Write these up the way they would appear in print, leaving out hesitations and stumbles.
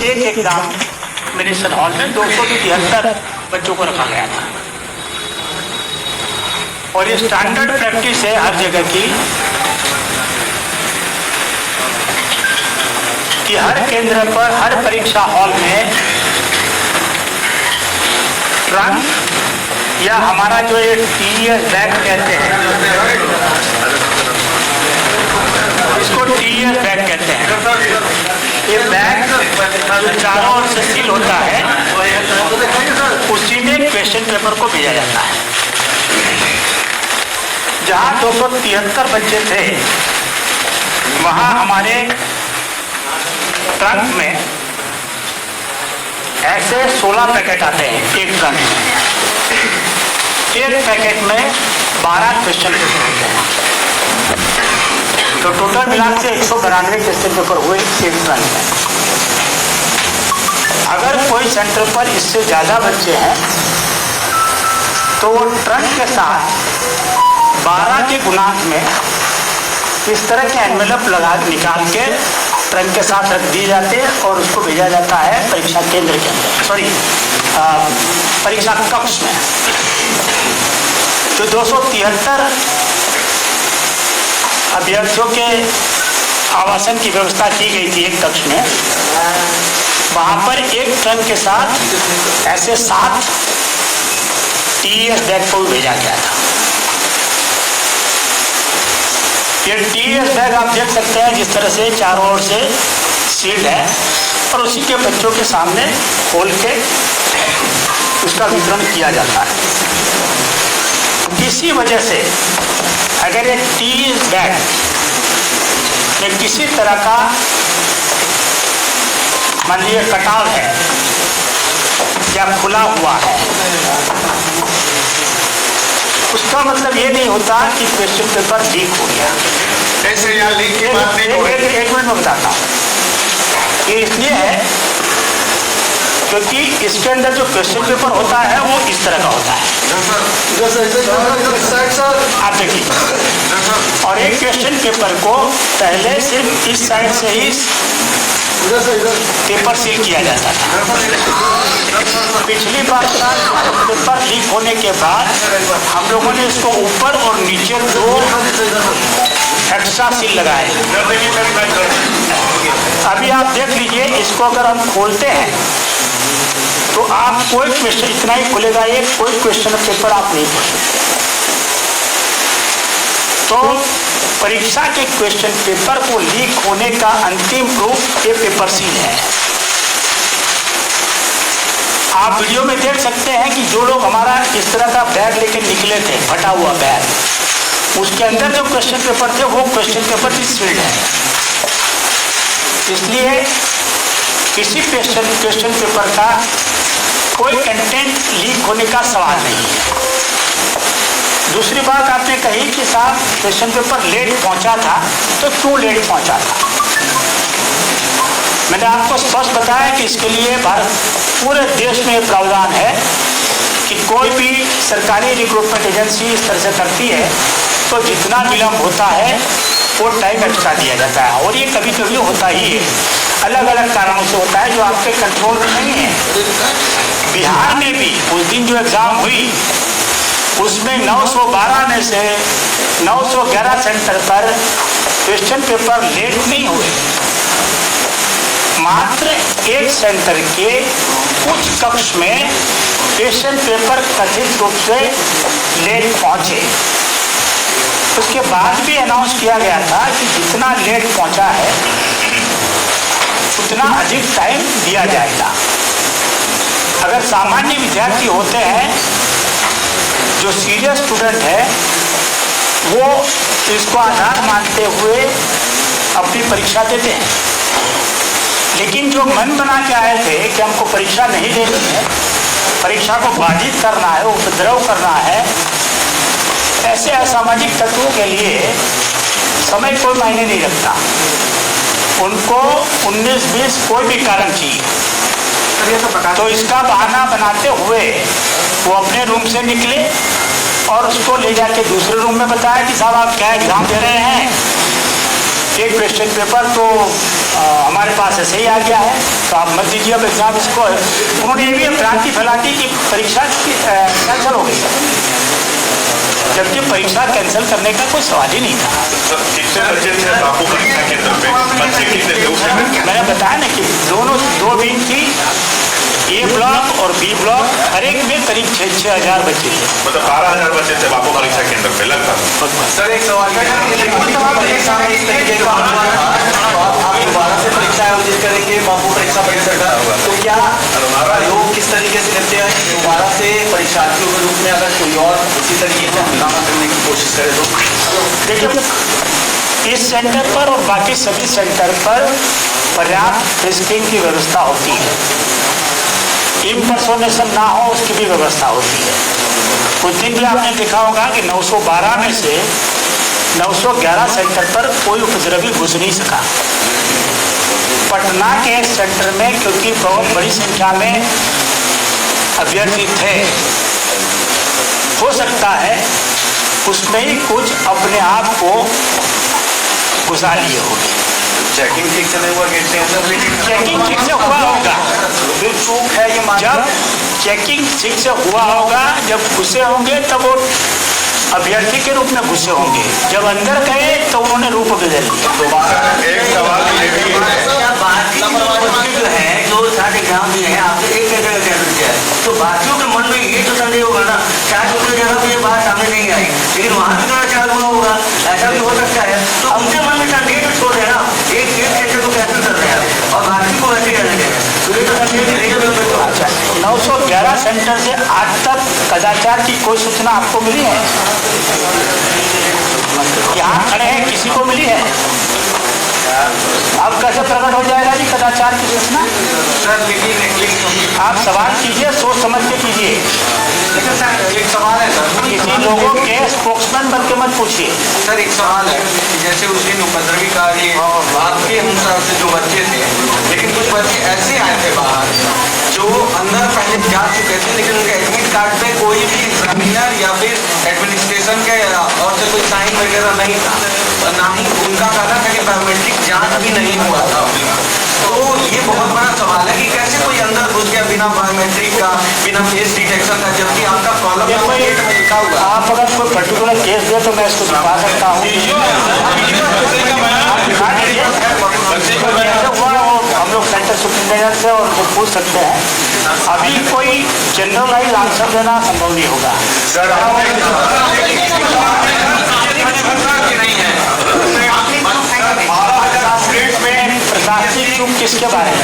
एक examination hall में 273 बच्चों को रखा गया था। और ये स्टैंडर्ड प्रैक्टिस है हर जगह की कि हर केंद्र पर, हर परीक्षा हॉल में ट्रंक या हमारा जो ये टीईएस बैग कहते हैं, इसको टीईएस बैग कहते हैं। ये बैग जो चारों ओर से सील होता है, उसी में क्वेश्चन पेपर को भेजा जाता है। जहाँ 273 बच्चे थे, वहाँ हमारे ट्रंक में ऐसे 16 पैकेट आते हैं एक ट्रंक में। एक पैकेट में 12 क्वेश्चन पेपर होते हैं, तो टोटल मिला के 192 क्वेश्चन पेपर हुए एक ट्रंक में। अगर कोई सेंटर पर इससे ज़्यादा बच्चे हैं तो वो ट्रंक के साथ 12 के गुणांक में इस तरह के एनवेलप निकाल के ट्रंक के साथ रख दिए जाते हैं और उसको भेजा जाता है परीक्षा केंद्र के अंदर, परीक्षा कक्ष में। जो 273 अभ्यर्थियों के आवासन की व्यवस्था की गई थी एक कक्ष में, वहाँ पर एक ट्रंक के साथ ऐसे 7 टीईएस बैग को भेजा गया था। ये टीईएस बैग आप देख सकते हैं जिस तरह से चारों ओर से सील्ड है, और उसी के बच्चों के सामने खोल के उसका वितरण किया जाता है। इसी वजह से अगर एक टीईएस बैग में किसी तरह का मान लीजिए कटाव है या खुला हुआ है, उसका मतलब ये नहीं होता कि क्वेश्चन पेपर लीक हो गया। ऐसे यहाँ लीक की बात नहीं हो रही। एक मिनट में बताता हूँ। ये इसलिए है क्योंकि इसके अंदर जो क्वेश्चन पेपर होता है वो इस तरह का होता है, आप देखिए। और एक क्वेश्चन पेपर को पहले सिर्फ इस साइड से ही पेपर सील किया जाता था। पिछली बार पेपर लीक होने के बाद हम लोगों ने इसको ऊपर और नीचे 2 एक्स्ट्रा सील लगाए। अभी आप देख लीजिए, इसको अगर हम खोलते हैं तो आप कोई क्वेश्चन, इतना ही खुलेगा ये, कोई क्वेश्चन पेपर आप नहीं पढ़ सकते। तो परीक्षा के क्वेश्चन पेपर को लीक होने का अंतिम प्रूफ ये पेपर सील है। आप वीडियो में देख सकते हैं कि जो लोग हमारा इस तरह का बैग लेके निकले थे, फटा हुआ बैग, उसके अंदर जो क्वेश्चन पेपर थे वो क्वेश्चन पेपर भी सील्ड है। इसलिए किसी क्वेश्चन पेपर का कोई कंटेंट लीक होने का सवाल नहीं है। दूसरी बात आपने कही कि साहब क्वेश्चन पेपर लेट पहुंचा था, तो क्यों लेट पहुंचा था? मैंने आपको स्पष्ट बताया कि इसके लिए पूरे देश में प्रावधान है कि कोई भी सरकारी रिक्रूटमेंट एजेंसी इस तरह से करती है तो जितना विलम्ब होता है वो टाइम एक्स्ट्रा दिया जाता है। और ये कभी कभी होता ही है, अलग अलग कारणों से होता है जो आपके कंट्रोल में नहीं है। बिहार में भी उस दिन जो एग्ज़ाम हुई उसमें 912 में से 911 सेंटर पर क्वेश्चन पेपर लेट नहीं हुए। मात्र एक सेंटर के कुछ कक्ष में क्वेश्चन पेपर कथित रूप से लेट पहुंचे। उसके बाद भी अनाउंस किया गया था कि जितना लेट पहुंचा है उतना अधिक टाइम दिया जाएगा। अगर सामान्य विद्यार्थी होते हैं, जो सीरियस स्टूडेंट है, वो इसको आधार मानते हुए अपनी परीक्षा देते हैं। लेकिन जो मन बना के आए थे कि हमको परीक्षा नहीं देनी है, परीक्षा को बाधित करना है, उपद्रव करना है, ऐसे असामाजिक तत्वों के लिए समय कोई मायने नहीं रखता। उनको 19-20 कोई भी कारण चाहिए, तो इसका बहाना बनाते हुए वो अपने रूम से निकले और उसको ले जाके दूसरे रूम में बताया कि साहब आप क्या एग्जाम दे रहे हैं, एक क्वेश्चन पेपर तो हमारे पास ऐसे ही आ गया है, तो आप मत दीजिए अब एग्जाम इसको। उन्होंने ये भी भ्रांति फैला दी कि परीक्षा कैंसिल हो गई, जबकि परीक्षा कैंसिल करने का कोई सवाल ही नहीं था। मैंने बताया ना कि दोनों दो विंग थी, ए ब्लॉक और बी ब्लॉक, हर एक में करीब 6,000 बच्चे थे। मतलब 12,000 बच्चे थे बापू परीक्षा केंद्र पे लगता। सर एक सवाल दोबारा से परीक्षा आयोजित करेंगे बापू परीक्षा परिसर का, तो क्या आयोग किस तरीके से निपटे हैं दोबारा से परीक्षार्थियों के रूप में अगर कोई और उसी तरीके से हंगामा करने की कोशिश करे तो? देखिए, इस सेंटर पर और बाकी सभी सेंटर पर पर्याप्त टेस्टिंग की व्यवस्था होती है, इम्पर्सोनेशन ना हो उसकी भी व्यवस्था होती है। उस दिन भी आपने देखा होगा कि 912 में से 911 सेंटर पर कोई उपद्रवी घुस नहीं सका। पटना के सेंटर में क्योंकि बहुत बड़ी संख्या में अभ्यर्थी थे, हो सकता है उसमें ही कुछ अपने आप को घुसा लिए होंगे। चेकिंग ठीक से नहीं हुआ गेट के अंदर? चेकिंग ठीक से हुआ होगा, फिर चूक है ये जब चेकिंग ठीक से हुआ होगा, जब घुसे होंगे तब वो अभ्यर्थी के रूप में घुसे होंगे, जब अंदर गए तो उन्होंने रूप बदल लिया। दोबारा एक सवाल ये भी जो है जो सारे एग्जाम दिए हैं आपने एक जगह कैंसिल किया है, तो बाकियों के मन में ये तो संदेह होगा ना, शायद दूसरी जगह पे ये बात सामने नहीं आई, लेकिन वहाँ भी थोड़ा चालू होगा, ऐसा भी हो सकता है। तो उनके मन में संदेह तो छोड़ देना, एक सेंटर को कैंसिल कर रहे हैं और बाकी को ऐसे रहने दें, तो ये तो संदेह नहीं है। अच्छा, 911 सेंटर से आज तक कदाचार की कोई सूचना आपको मिली है? यहाँ खड़े हैं, किसी को मिली है? अब कैसे प्रकट हो जाएगा जी कदाचार की सूचना? आप सवाल कीजिए, सोच समझ के कीजिए। लेकिन सर एक सवाल है सर, किसी लोगों के स्पोक्समैन बन के मत पूछिए। सर एक सवाल है कि जैसे उस दिन उपद्रवी कार्य आपके अनुसार से जो बच्चे थे, लेकिन कुछ बच्चे ऐसे आए थे बाहर जो अंदर पहले जा चुके थे, लेकिन उनके एडमिट कार्ड पे कोई भी एग्जामिनर या फिर एडमिनिस्ट्रेशन के और से कोई साइन वगैरह नहीं था, ना ही उनका कहना था कि बायोमेट्रिक जांच भी नहीं हुआ था। तो ये बहुत बड़ा सवाल है कि कैसे कोई अंदर घुस गया बिना बायोमेट्रिक का, बिना फेस डिटेक्शन का, जबकि आपका कॉलम गेट में लिखा हुआ। आप अगर कोई पर्टिकुलर केस दे तो मैं इसको दिखा सकता हूँ। हम लोग सेंटर सुपरिटेंडेंट से और उनको पूछ सकते हैं। अभी कोई जनरलाइज आंसर देना संभव नहीं होगा। प्रशासनिक चूक किसके बारे में?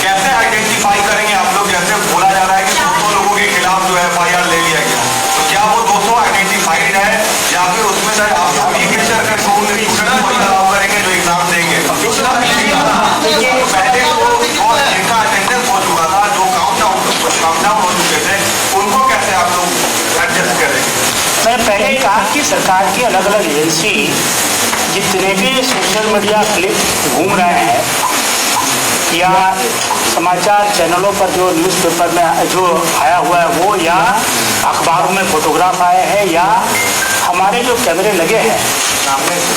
कैसे आइडेंटिफाई करेंगे आप लोग? जैसे बोला जा रहा है कि 200 लोगों के खिलाफ जो FIR ले लिया गया, तो क्या वो 200 आइडेंटिफाइड है या फिर उसमें सर आप लोग टीचर के अलाउ करेंगे जो एग्जाम देंगे? पहले वो जिनका अटेंडेंस हो चुका था, जो काउंटडाउन हो चुके थे, उनको कैसे आप लोग एडजस्ट करेंगे? मैंने पहले ही कहा कि सरकार की अलग अलग एजेंसी जितने भी सोशल मीडिया क्लिप घूम रहे हैं या समाचार चैनलों पर जो न्यूज़पेपर में जो आया हुआ है वो, या अखबारों में फोटोग्राफ आए हैं, या हमारे जो कैमरे लगे हैं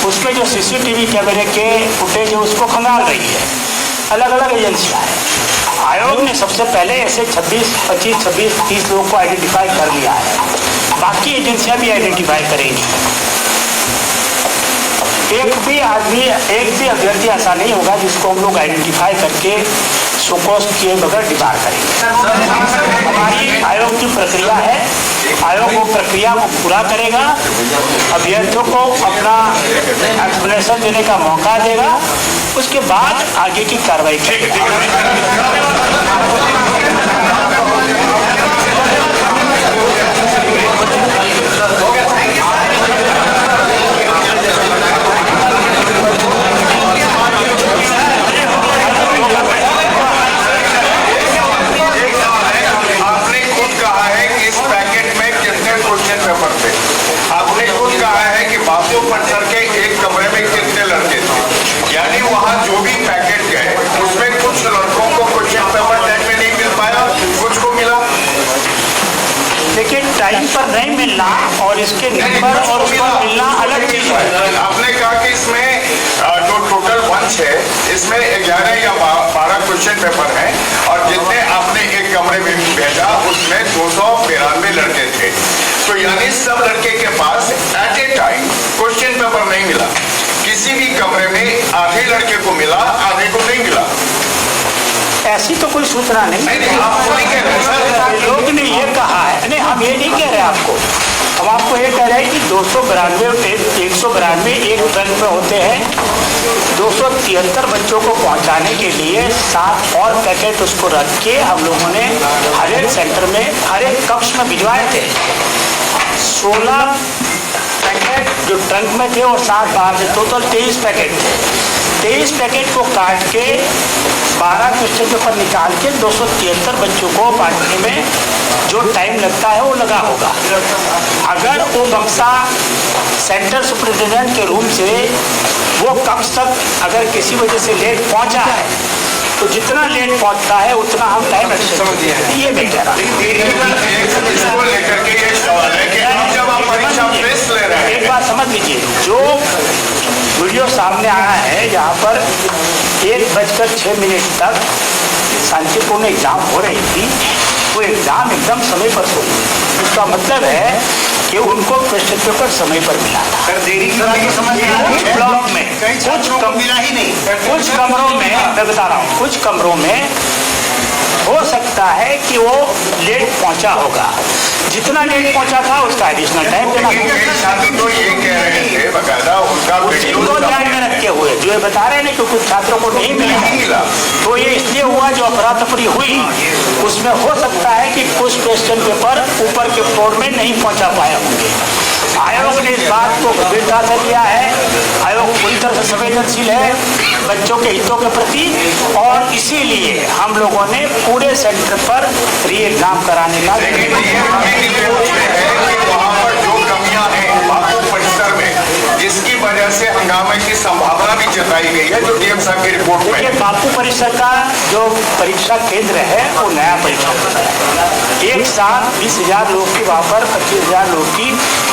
उसमें जो CCTV कैमरे के फुटेज है उसको खंगाल रही है अलग अलग एजेंसियाँ हैं। आयोग ने सबसे पहले ऐसे 26, 25, 26, 30 लोगों को आइडेंटिफाई कर लिया है, बाकी एजेंसियाँ भी आइडेंटिफाई करेंगी। एक भी अभ्यर्थी ऐसा नहीं होगा जिसको हम लोग आइडेंटिफाई करके सुकोस्ट किए बगैर डिबार करेंगे। हमारी आयोग की प्रक्रिया है, आयोग वो प्रक्रिया को पूरा करेगा, अभ्यर्थियों को अपना एक्सप्लेनेशन देने का मौका देगा, उसके बाद आगे की कार्रवाई करेगा। आपने खुद कहा है कि बापू परिसर के एक कमरे में कितने लड़के थे, यानी वहाँ जो भी पैकेट गए उसमें कुछ लड़कों को क्वेश्चन पेपर टाइम में नहीं मिल पाया, कुछ को मिला। लेकिन टाइम पर नहीं मिलना और इसके नंबर और उसका मिलना अलग चीज है। आपने कहा ब्रांच है, इसमें 11 या 12 क्वेश्चन पेपर हैं और जितने आपने एक कमरे में भेजा उसमें 292 लड़के थे। तो यानी सब लड़के के पास at a time question paper नहीं मिला। किसी भी कमरे में आधे लड़के को मिला, आधे को नहीं मिला। ऐसी तो कोई सूचना नहीं। नहीं, आप नहीं कह रहे सर। लोग ने ये कहा है, नहीं हम ये नहीं कह रहे आपको, हम आपको ये कह रहे हैं कि 192 एक बेंच में होते हैं। 273 बच्चों को पहुंचाने के लिए 7 और पैकेट उसको रख के हम लोगों ने हर एक सेंटर में हर एक कक्ष में भिजवाए थे। 16 पैकेट जो ट्रंक में थे और 7 बाहर से, टोटल 23 पैकेट थे। 23 पैकेट को काट के 12 क्वेश्चन पेपर निकाल के 273 बच्चों को बांटने में जो टाइम लगता है वो लगा होगा। अगर वो बक्सा सेंटर सुपरिटेंडेंट के रूम से वो कक्ष तक अगर किसी वजह से लेट पहुंचा है तो जितना लेट पहुंचता है उतना हम टाइम ये मैं कह रहा हूँ। इसको लेकर के ये सवाल है कि अब जब आप परीक्षा टेस्ट ले रहे हैं, एक बात समझ लीजिए, जो वीडियो सामने आया है जहाँ पर 1:06 तक शांतिपूर्ण एग्जाम हो रही थी, वो एग्जाम एकदम समय पर हो। इसका मतलब है कि उनको क्वेश्चन पेपर समय पर मिला था। सर देरी की बात तो समझ में आ रही कुछ है। ब्लॉक में कई छात्रों को मिला ही नहीं। कुछ कमरों में मैं बता रहा हूँ, कुछ कमरों में हो सकता है कि वो लेट पहुंचा होगा। जितना लेट पहुंचा था उसका एडिशनल टाइम देना लेकिन कई छात्र तो ये कह रहे थे बकायदा उनका वीडियो को ध्यान में रखे हुए जो ये बता रहे हैं ना कि कुछ छात्रों को नहीं मिला, तो ये इसलिए हुआ जो अफरा तफरी हुई उसमें हो सकता है कि कुछ क्वेश्चन पेपर ऊपर के फ्लोर में नहीं पहुंचा पाए होंगे। आयोग ने इस बात को गंभीरता से लिया है। आयोग पूरी तरह से संवेदनशील है बच्चों के हितों के प्रति, और इसीलिए हम लोगों ने पूरे सेंटर पर री एग्जाम कराने का वहाँ पर जो कमियां हैं बापू परिसर में, जिसकी वजह से हंगामे की संभावना भी जताई गई है, जो डीएम साहब की रिपोर्ट में देखिए, बापू परिसर का जो परीक्षा केंद्र है वो नया परीक्षा केंद्र है। एक साथ 20,000 लोग की वहाँ पर 25,000 लोग की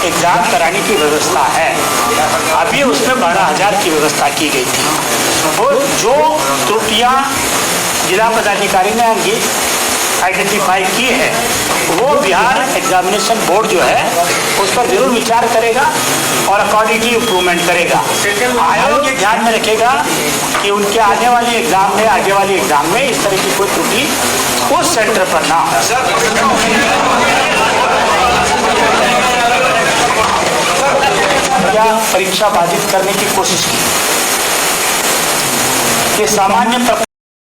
एग्जाम कराने की व्यवस्था है। अभी उसमें 12,000 की व्यवस्था की गई थी। और जो त्रुटियाँ जिला पदाधिकारी ने आइडेंटिफाई की है वो बिहार एग्जामिनेशन बोर्ड जो है उस पर जरूर विचार करेगा और अकॉर्डिंगली इम्प्रूवमेंट करेगा। आयोग ये ध्यान में रखेगा कि उनके आने वाली एग्जाम में आगे वाली एग्जाम में इस तरह की कोई त्रुटि उस सेंटर पर ना हो। या परीक्षा बाधित करने की कोशिश की, ये सामान्य